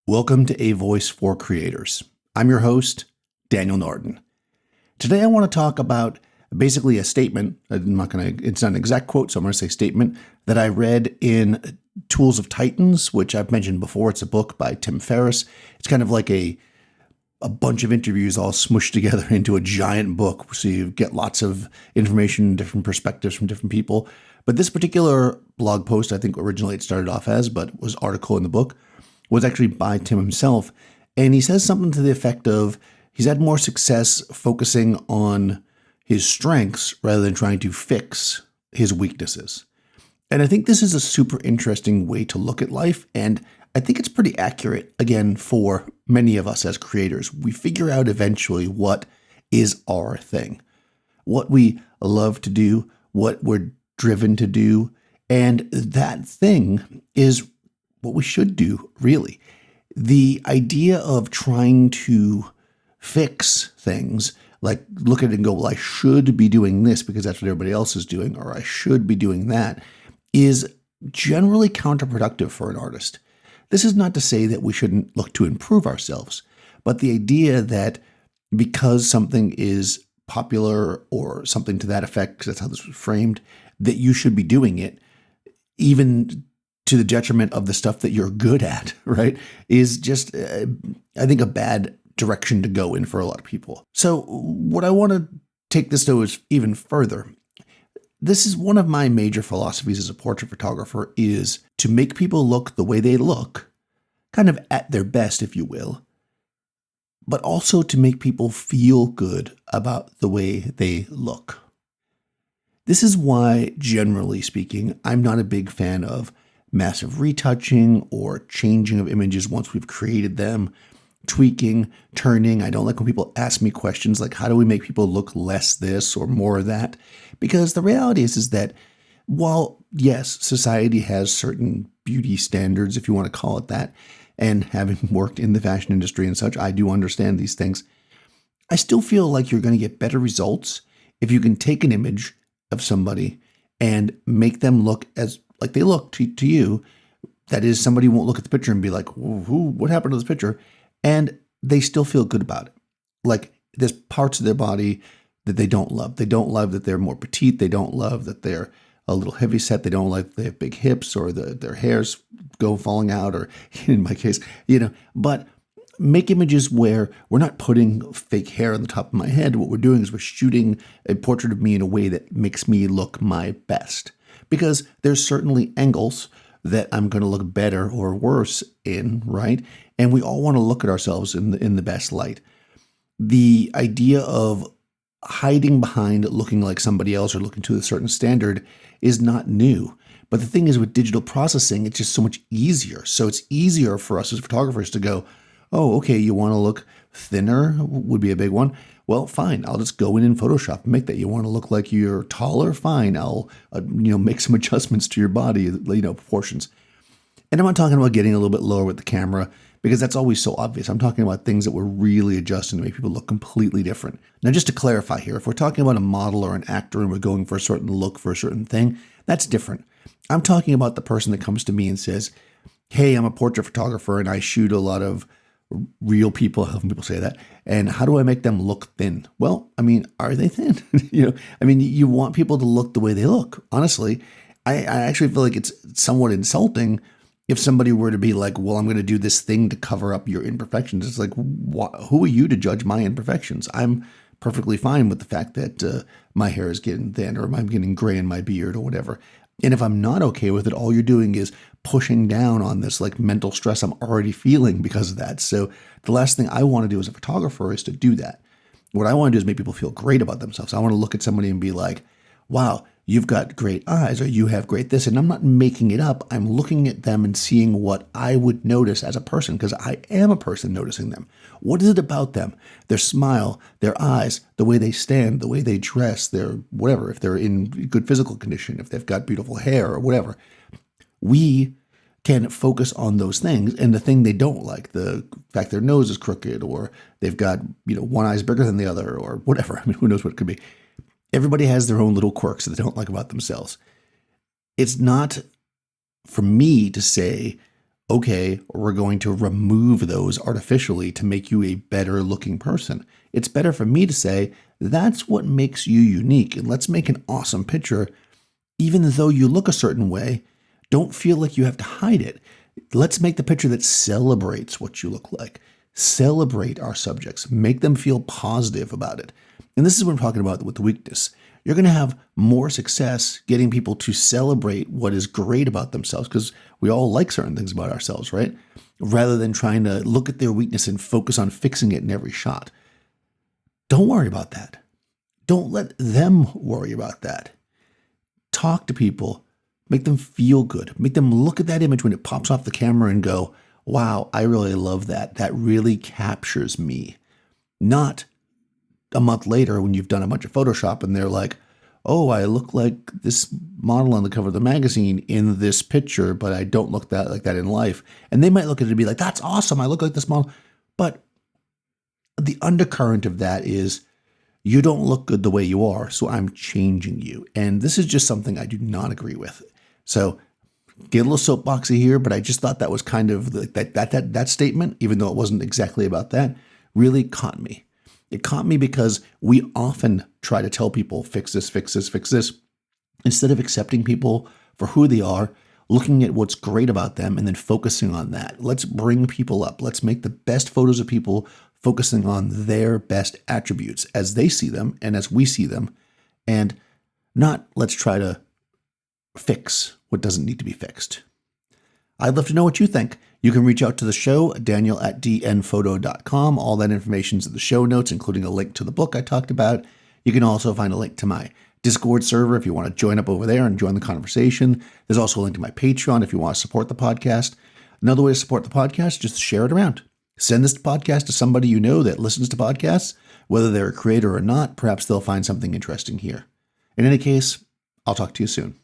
Welcome to A Voice for Creators. I'm your host, Daniel Norton. Today I want to talk about basically a statement. It's not an exact quote, so I'm going to say statement that I read in Tools of Titans, which I've mentioned before. It's a book by Tim Ferriss. It's kind of like a bunch of interviews all smushed together into a giant book. So you get lots of information, different perspectives from different people. But this particular blog post, I think originally it started off as, but was article in the book, was actually by Tim himself. And he says something to the effect of he's had more success focusing on his strengths rather than trying to fix his weaknesses. And I think this is a super interesting way to look at life. And I think it's pretty accurate, again, for many of us as creators. We figure out eventually what is our thing, what we love to do, what we're driven to do. And that thing is what we should do, really. The idea of trying to fix things, like look at it and go, well, I should be doing this because that's what everybody else is doing, or I should be doing that, is generally counterproductive for an artist. This is not to say that we shouldn't look to improve ourselves, but the idea that because something is popular or something to that effect, because that's how this was framed, that you should be doing it, even to the detriment of the stuff that you're good at, right, is just, I think, a bad direction to go in for a lot of people. So what I want to take this to is even further. This is one of my major philosophies as a portrait photographer, is to make people look the way they look, kind of at their best, if you will, but also to make people feel good about the way they look. This is why, generally speaking, I'm not a big fan of massive retouching or changing of images once we've created them, tweaking, turning. I don't like when people ask me questions like, how do we make people look less this or more of that? Because the reality is that while, yes, society has certain beauty standards, if you want to call it that, and having worked in the fashion industry and such, I do understand these things. I still feel like you're going to get better results if you can take an image of somebody and make them look as like they look to you. That is, somebody won't look at the picture and be like, what happened to this picture? And they still feel good about it. Like there's parts of their body that they don't love. They don't love that they're more petite. They don't love that they're a little heavy set. They don't like that they have big hips or their hairs go falling out, or in my case, but make images where we're not putting fake hair on the top of my head. What we're doing is we're shooting a portrait of me in a way that makes me look my best. Because there's certainly angles that I'm going to look better or worse in, right? And we all want to look at ourselves in the best light. The idea of hiding behind looking like somebody else or looking to a certain standard is not new. But the thing is, with digital processing, it's just so much easier. So it's easier for us as photographers to go, oh, okay, you want to look thinner would be a big one. Well, fine, I'll just go in Photoshop and make that. You want to look like you're taller? Fine, I'll make some adjustments to your body, proportions. And I'm not talking about getting a little bit lower with the camera, because that's always so obvious. I'm talking about things that we're really adjusting to make people look completely different. Now, just to clarify here, if we're talking about a model or an actor and we're going for a certain look for a certain thing, that's different. I'm talking about the person that comes to me and says, hey, I'm a portrait photographer and I shoot a lot of real people, how people say that, and how do I make them look thin? Well, are they thin? You want people to look the way they look. Honestly, I actually feel like it's somewhat insulting if somebody were to be like, well, I'm going to do this thing to cover up your imperfections. It's like, who are you to judge my imperfections? I'm perfectly fine with the fact that my hair is getting thin, or I'm getting gray in my beard or whatever. And if I'm not okay with it, all you're doing is pushing down on this like mental stress I'm already feeling because of that. So the last thing I want to do as a photographer is to do that. What I want to do is make people feel great about themselves. I want to look at somebody and be like, wow, you've got great eyes, or you have great this. And I'm not making it up. I'm looking at them and seeing what I would notice as a person, because I am a person noticing them. What is it about them? Their smile, their eyes, the way they stand, the way they dress, their whatever, if they're in good physical condition, if they've got beautiful hair or whatever. We can focus on those things, and the thing they don't like, the fact their nose is crooked, or they've got, one eye is bigger than the other, or whatever. Who knows what it could be. Everybody has their own little quirks that they don't like about themselves. It's not for me to say, okay, we're going to remove those artificially to make you a better looking person. It's better for me to say, that's what makes you unique, and let's make an awesome picture. Even though you look a certain way, don't feel like you have to hide it. Let's make the picture that celebrates what you look like. Celebrate our subjects. Make them feel positive about it. And this is what I'm talking about with the weakness. You're going to have more success getting people to celebrate what is great about themselves, because we all like certain things about ourselves, right? Rather than trying to look at their weakness and focus on fixing it in every shot. Don't worry about that. Don't let them worry about that. Talk to people. Make them feel good. Make them look at that image when it pops off the camera and go, wow, I really love that. That really captures me. Not a month later when you've done a bunch of Photoshop and they're like, oh, I look like this model on the cover of the magazine in this picture, but I don't look like that in life. And they might look at it and be like, that's awesome. I look like this model. But the undercurrent of that is, you don't look good the way you are, so I'm changing you. And this is just something I do not agree with. So get a little soapboxy here, but I just thought that was kind of that statement, even though it wasn't exactly about that, really caught me. It caught me because we often try to tell people, fix this, fix this, fix this, instead of accepting people for who they are, looking at what's great about them, and then focusing on that. Let's bring people up. Let's make the best photos of people, focusing on their best attributes as they see them and as we see them, and not let's try to fix what doesn't need to be fixed. I'd love to know what you think. You can reach out to the show, daniel@dnphoto.com. All that information's in the show notes, including a link to the book I talked about. You can also find a link to my Discord server if you want to join up over there and join the conversation. There's also a link to my Patreon if you want to support the podcast. Another way to support the podcast, just share it around. Send this podcast to somebody you know that listens to podcasts, whether they're a creator or not. Perhaps they'll find something interesting here. In any case, I'll talk to you soon.